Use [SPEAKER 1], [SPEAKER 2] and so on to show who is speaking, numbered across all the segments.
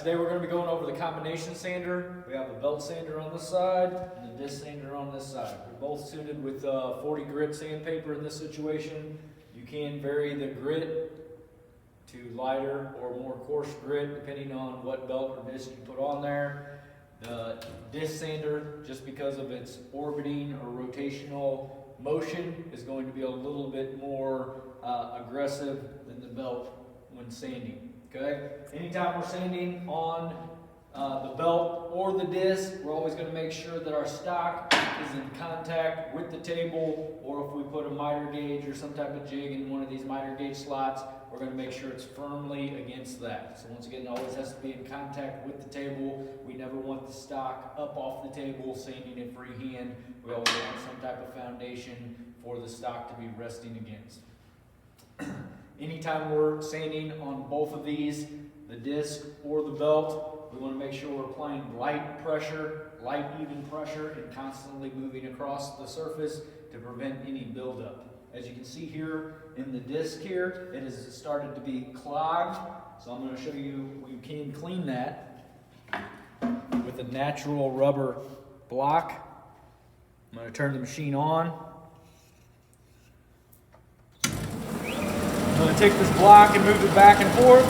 [SPEAKER 1] Today we're going to be going over the combination sander. We have a belt sander on this side and a disc sander on this side. They're both suited with 40 grit sandpaper in this situation. You can vary the grit to lighter or more coarse grit depending on what belt or disc you put on there. The disc sander, just because of its orbiting or rotational motion, is going to be a little bit more aggressive than the belt when sanding. Okay? Anytime we're sanding on the belt or the disc, we're always going to make sure that our stock is in contact with the table, or if we put a miter gauge or some type of jig in one of these miter gauge slots, we're going to make sure it's firmly against that. So once again, it always has to be in contact with the table. We never want the stock up off the table, sanding it freehand. We always want some type of foundation for the stock to be resting against. Anytime we're sanding on both of these, the disc or the belt, we want to make sure we're applying light pressure, light even pressure, and constantly moving across the surface to prevent any buildup. As you can see here in the disc here, it has started to be clogged. So I'm going to show you, we can clean that with a natural rubber block. I'm going to turn the machine on. I'm going to take this block and move it back and forth.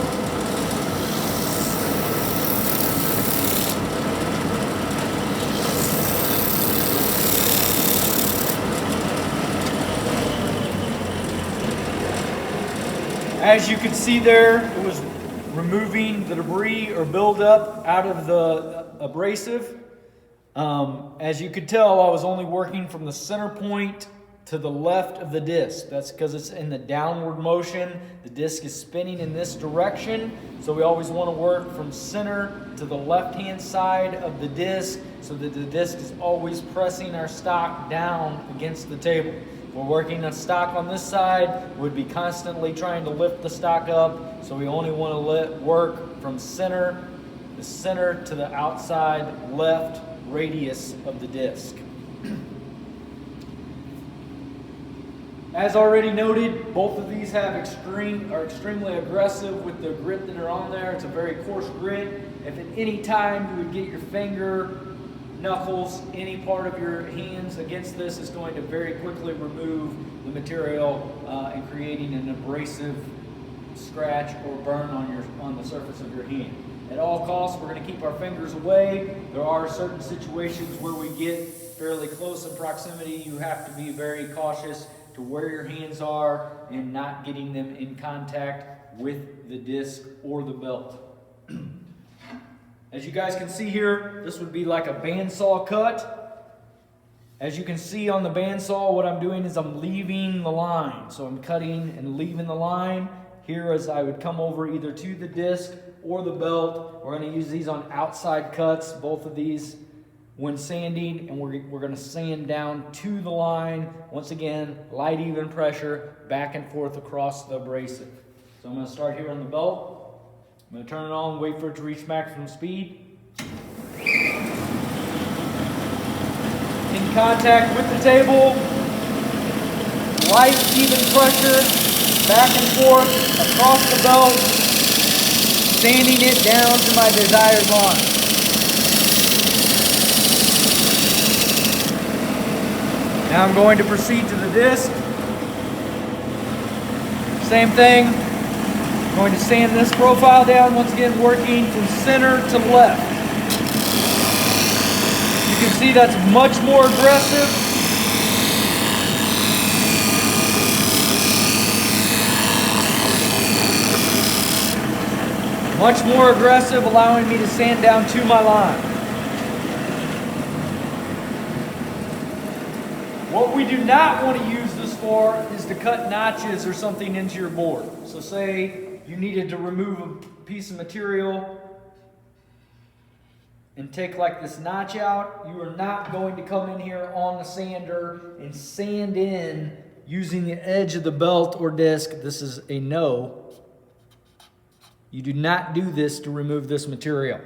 [SPEAKER 1] As you can see there, it was removing the debris or buildup out of the abrasive. As you could tell, I was only working from the center point to the left of the disc. That's because it's in the downward motion. The disc is spinning in this direction, so we always want to work from center to the left-hand side of the disc so that the disc is always pressing our stock down against the table. If we're working a stock on this side, we'd be constantly trying to lift the stock up, so we only want to work from the center to the outside left radius of the disc. As already noted, both of these are extremely aggressive with the grit that are on there. It's a very coarse grit. If at any time you would get your finger, knuckles, any part of your hands against this, is going to very quickly remove the material and creating an abrasive scratch or burn on the surface of your hand. At all costs, we're going to keep our fingers away. There are certain situations where we get fairly close in proximity. You have to be very cautious to where your hands are and not getting them in contact with the disc or the belt. As you guys can see here, this would be like a bandsaw cut. As you can see on the bandsaw, what I'm doing is I'm leaving the line. So I'm cutting and leaving the line. Here, as I would come over either to the disc or the belt, we're going to use these on outside cuts, both of these when sanding, and we're going to sand down to the line. Once again, light even pressure back and forth across the abrasive. So I'm going to start here on the belt. I'm going to turn it on, wait for it to reach maximum speed. In contact with the table, light even pressure back and forth across the belt, sanding it down to my desired line. Now I'm going to proceed to the disc. Same thing. I'm going to sand this profile down, once again working from center to left. You can see that's much more aggressive. Much more aggressive, allowing me to sand down to my line. What we do not want to use this for is to cut notches or something into your board. So say you needed to remove a piece of material and take like this notch out. You are not going to come in here on the sander and sand in using the edge of the belt or disc. This is a no. You do not do this to remove this material.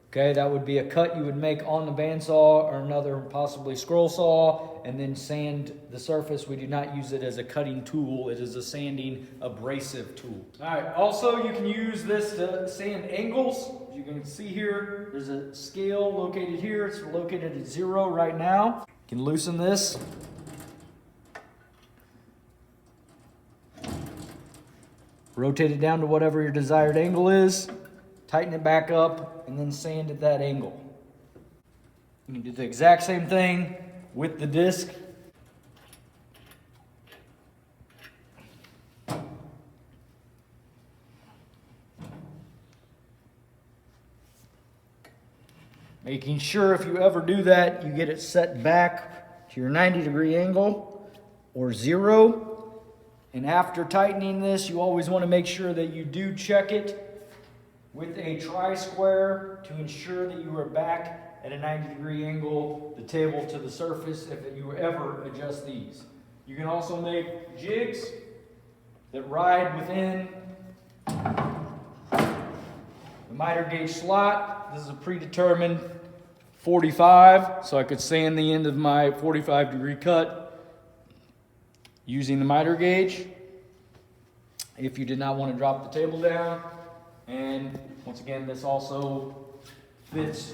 [SPEAKER 1] Okay, that would be a cut you would make on the bandsaw or another possibly scroll saw, and then sand the surface. We do not use it as a cutting tool. It is a sanding abrasive tool. All right, also you can use this to sand angles. As you can see here, there's a scale located here. It's located at 0 right now. You can loosen this. Rotate it down to whatever your desired angle is. Tighten it back up, and then sand at that angle. You can do the exact same thing with the disc. Making sure if you ever do that, you get it set back to your 90-degree angle or 0. And after tightening this, you always want to make sure that you do check it with a tri-square to ensure that you are back at a 90-degree angle, the table to the surface, if you ever adjust these. You can also make jigs that ride within the miter gauge slot. This is a predetermined 45, so I could sand the end of my 45-degree cut using the miter gauge if you did not want to drop the table down. And once again, this also fits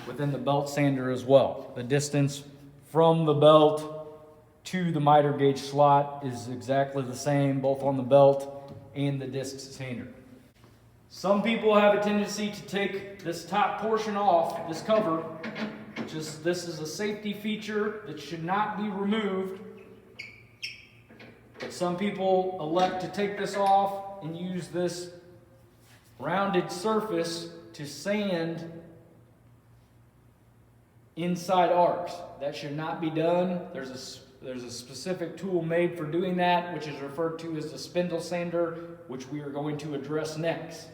[SPEAKER 1] within the belt sander as well. The distance from the belt to the miter gauge slot is exactly the same, both on the belt and the disc sander. Some people have a tendency to take this top portion off, this cover, this is a safety feature that should not be removed. But some people elect to take this off and use this rounded surface to sand inside arcs. That should not be done. There's a specific tool made for doing that, which is referred to as the spindle sander, which we are going to address next.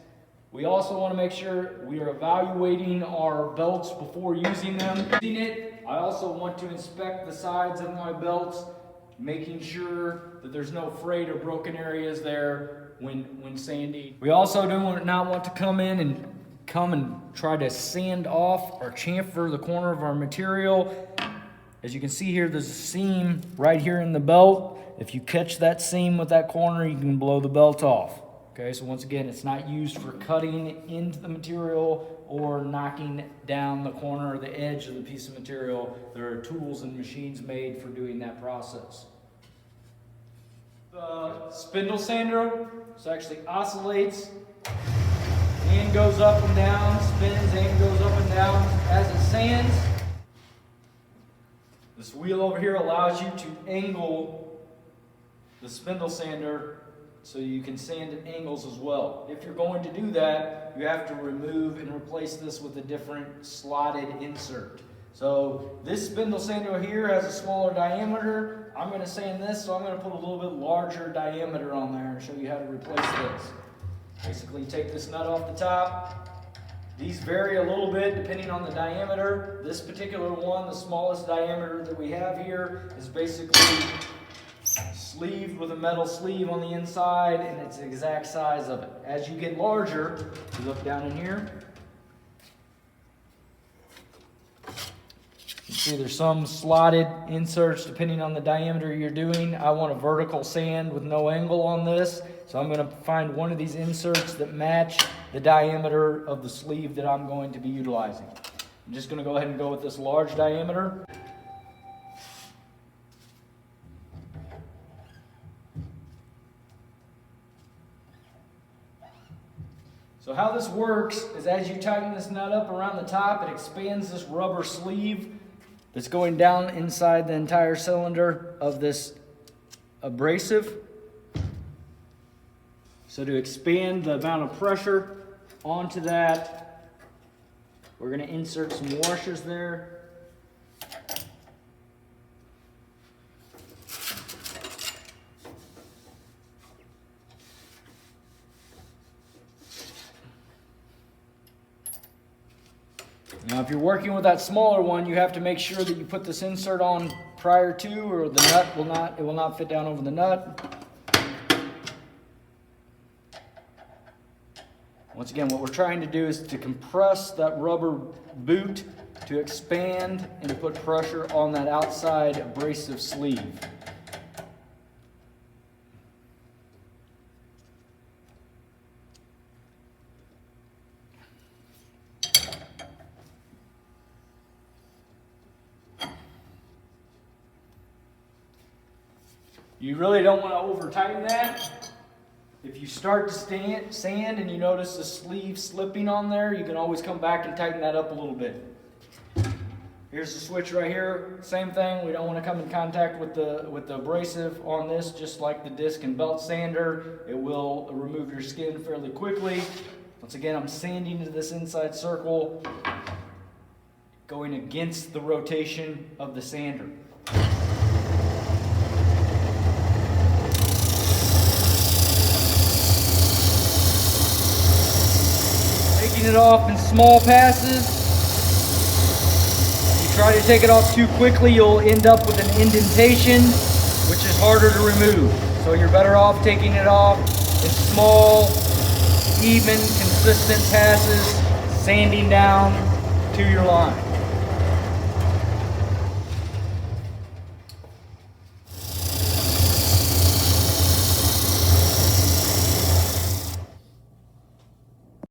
[SPEAKER 1] We also want to make sure we are evaluating our belts before using them. I also want to inspect the sides of my belts, making sure that there's no frayed or broken areas there when sanding. We also do not want to come and try to sand off or chamfer the corner of our material. As you can see here, there's a seam right here in the belt. If you catch that seam with that corner, you can blow the belt off. Okay, so once again, it's not used for cutting into the material or knocking down the corner or the edge of the piece of material. There are tools and machines made for doing that process. The spindle sander, this actually oscillates and goes up and down, spins and goes up and down as it sands. This wheel over here allows you to angle the spindle sander so you can sand at angles as well. If you're going to do that, you have to remove and replace this with a different slotted insert. So this spindle sander here has a smaller diameter. I'm going to sand this, so I'm going to put a little bit larger diameter on there and show you how to replace this. Basically, take this nut off the top. These vary a little bit depending on the diameter. This particular one, the smallest diameter that we have here, is basically sleeved with a metal sleeve on the inside, and it's the exact size of it. As you get larger, you look down in here. You see there's some slotted inserts depending on the diameter you're doing. I want a vertical sand with no angle on this, so I'm going to find one of these inserts that match the diameter of the sleeve that I'm going to be utilizing. I'm just going to go ahead and go with this large diameter. So how this works is as you tighten this nut up around the top, it expands this rubber sleeve that's going down inside the entire cylinder of this abrasive. So to expand the amount of pressure onto that, we're going to insert some washers there. Now, if you're working with that smaller one, you have to make sure that you put this insert on prior to, or the nut will not fit down over the nut. Once again, what we're trying to do is to compress that rubber boot to expand and put pressure on that outside abrasive sleeve. You really don't want to over tighten that. If you start to sand and you notice the sleeve slipping on there, you can always come back and tighten that up a little bit. Here's the switch right here. Same thing. We don't want to come in contact with the abrasive on this, just like the disc and belt sander. It will remove your skin fairly quickly. Once again, I'm sanding to this inside circle, going against the rotation of the sander. Taking it off in small passes. If you try to take it off too quickly, you'll end up with an indentation, which is harder to remove. So you're better off taking it off in small, even, consistent passes, sanding down to your line.